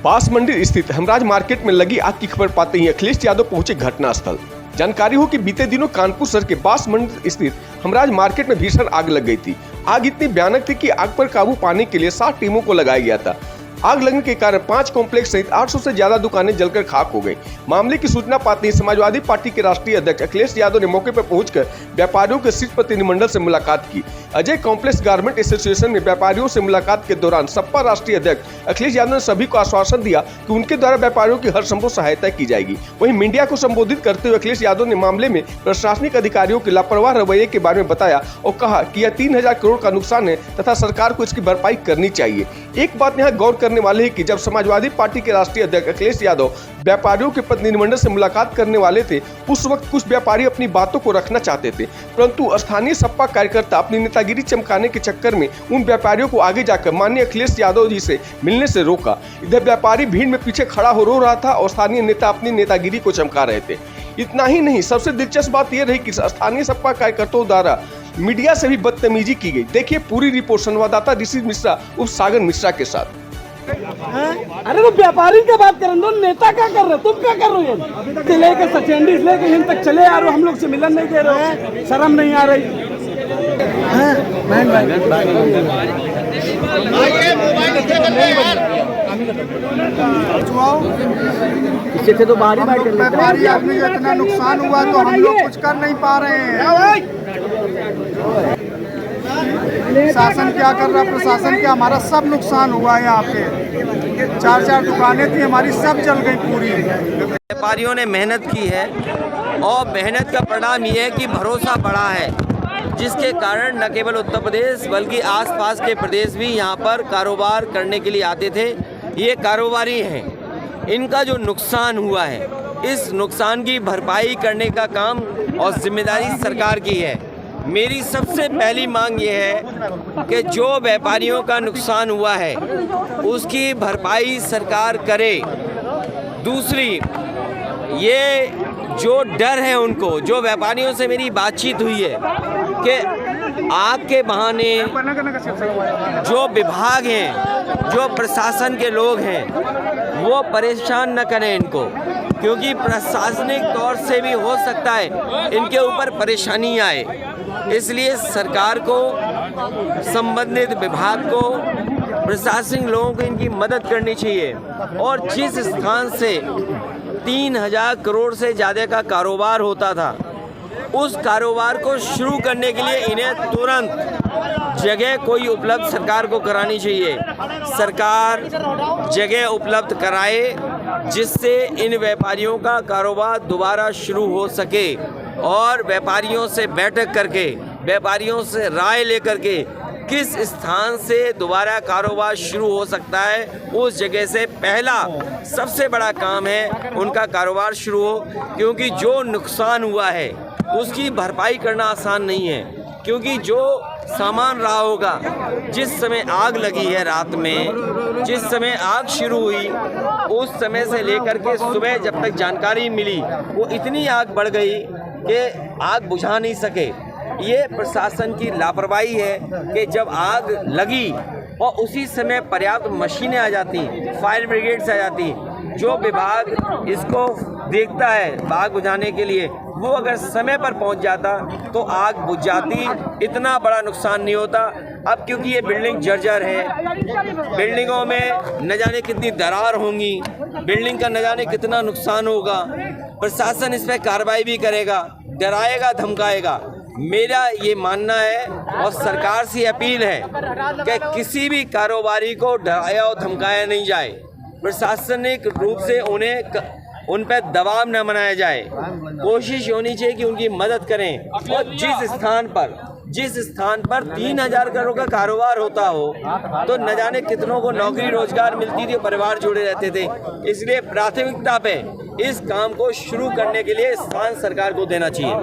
बांसमंडी स्थित हमराज मार्केट में लगी आग की खबर पाते ही अखिलेश यादव पहुंचे घटनास्थल। जानकारी हो कि बीते दिनों कानपुर शहर के बांसमंडी स्थित हमराज मार्केट में भीषण आग लग गई थी। आग इतनी भयानक थी कि आग पर काबू पाने के लिए 60 टीमों को लगाया गया था। आग लगने के कारण 5 कॉम्प्लेक्स सहित 800 से ज्यादा दुकानें जलकर खाक हो गई। मामले की सूचना पाते ही समाजवादी पार्टी के राष्ट्रीय अध्यक्ष अखिलेश यादव ने मौके पर पहुंचकर व्यापारियों के शीर्ष प्रतिनिधिमंडल से मुलाकात की। अजय कॉम्प्लेक्स गारमेंट एसोसिएशन में व्यापारियों से मुलाकात के दौरान सपा राष्ट्रीय अध्यक्ष अखिलेश यादव ने सभी को आश्वासन दिया कि उनके द्वारा व्यापारियों की हर संभव सहायता की जाएगी। वहीं मीडिया को संबोधित करते हुए अखिलेश यादव ने मामले में प्रशासनिक अधिकारियों के लापरवाह रवैये के बारे में बताया और कहा कि यह 3000 करोड़ का नुकसान है तथा सरकार को इसकी भरपाई करनी चाहिए। एक बात यहाँ गौर करने वाले है कि जब समाजवादी पार्टी के राष्ट्रीय अध्यक्ष अखिलेश यादव व्यापारियों के प्रतिनिधिमंडल से मुलाकात करने वाले थे, उस वक्त कुछ व्यापारी अपनी बातों को रखना चाहते थे, परंतु स्थानीय सपा कार्यकर्ता अपनी नेतागिरी चमकाने के चक्कर में उन व्यापारियों को आगे जाकर माननीय अखिलेश यादव जी से मिलने से रोका। इधर व्यापारी भीड़ में पीछे खड़ा हो रो रहा था और स्थानीय नेता अपनी नेतागिरी को चमका रहे थे। इतना ही नहीं, सबसे दिलचस्प बात यह रही कि स्थानीय सपा कार्यकर्ताओं द्वारा मीडिया से भी बदतमीजी की गई। देखिए पूरी रिपोर्ट संवाददाता ऋषि मिश्रा उर्फ सागर मिश्रा के साथ। अरे तो व्यापारी की बात करें, तो नेता क्या कर रहे, तुम क्या कर रहे हो? लेकर सचेंडी लेके यहाँ तक चले आ रहे हो, हम लोग से मिलन नहीं दे रहे हैं, शर्म नहीं आ रही? इससे तो बाहरी व्यापारी आदमी का इतना नुकसान हुआ तो हम लोग कुछ कर नहीं पा रहे हैं। शासन क्या कर रहा है, प्रशासन क्या, हमारा सब नुकसान हुआ है। यहाँ पे 4 दुकानें थी हमारी, सब जल गई पूरी। व्यापारियों ने मेहनत की है और मेहनत का परिणाम ये है कि भरोसा बढ़ा है, जिसके कारण न केवल उत्तर प्रदेश बल्कि आसपास के प्रदेश भी यहाँ पर कारोबार करने के लिए आते थे। ये कारोबारी हैं, इनका जो नुकसान हुआ है, इस नुकसान की भरपाई करने का काम और जिम्मेदारी सरकार की है। मेरी सबसे पहली मांग ये है कि जो व्यापारियों का नुकसान हुआ है उसकी भरपाई सरकार करे। दूसरी, ये जो डर है उनको, जो व्यापारियों से मेरी बातचीत हुई है कि आग के बहाने जो विभाग हैं, जो प्रशासन के लोग हैं, वो परेशान न करें इनको, क्योंकि प्रशासनिक तौर से भी हो सकता है इनके ऊपर परेशानी आए। इसलिए सरकार को, संबंधित विभाग को, प्रशासनिक लोगों को इनकी मदद करनी चाहिए और जिस स्थान से 3000 करोड़ से ज़्यादा का कारोबार होता था, उस कारोबार को शुरू करने के लिए इन्हें तुरंत जगह कोई उपलब्ध सरकार को करानी चाहिए। सरकार जगह उपलब्ध कराए जिससे इन व्यापारियों का कारोबार दोबारा शुरू हो सके और व्यापारियों से बैठक करके, व्यापारियों से राय लेकर के किस स्थान से दोबारा कारोबार शुरू हो सकता है, उस जगह से पहला सबसे बड़ा काम है उनका कारोबार शुरू हो। क्योंकि जो नुकसान हुआ है उसकी भरपाई करना आसान नहीं है, क्योंकि जो सामान रहा होगा, जिस समय आग लगी है रात में, जिस समय आग शुरू हुई, उस समय से लेकर के सुबह जब तक जानकारी मिली, वो इतनी आग बढ़ गई कि आग बुझा नहीं सके। ये प्रशासन की लापरवाही है कि जब आग लगी और उसी समय पर्याप्त मशीनें आ जाती, फायर ब्रिगेड से आ जाती, जो विभाग इसको देखता है आग बुझाने के लिए, वो अगर समय पर पहुंच जाता तो आग बुझ जाती, इतना बड़ा नुकसान नहीं होता। अब क्योंकि ये बिल्डिंग जर्जर है, बिल्डिंगों में न जाने कितनी दरार होंगी, बिल्डिंग का न जाने कितना नुकसान होगा, प्रशासन इस पर कार्रवाई भी करेगा, डराएगा, धमकाएगा। मेरा ये मानना है और सरकार से अपील है कि किसी भी कारोबारी को डराया और धमकाया नहीं जाए। प्रशासनिक रूप से उन पर दबाव न बनाया जाए। कोशिश होनी चाहिए कि उनकी मदद करें और जिस स्थान पर 3000 करोड़ का कारोबार होता हो तो न जाने कितनों को नौकरी रोजगार मिलती थी, परिवार जुड़े रहते थे। इसलिए प्राथमिकता पे इस काम को शुरू करने के लिए स्थान सरकार को देना चाहिए।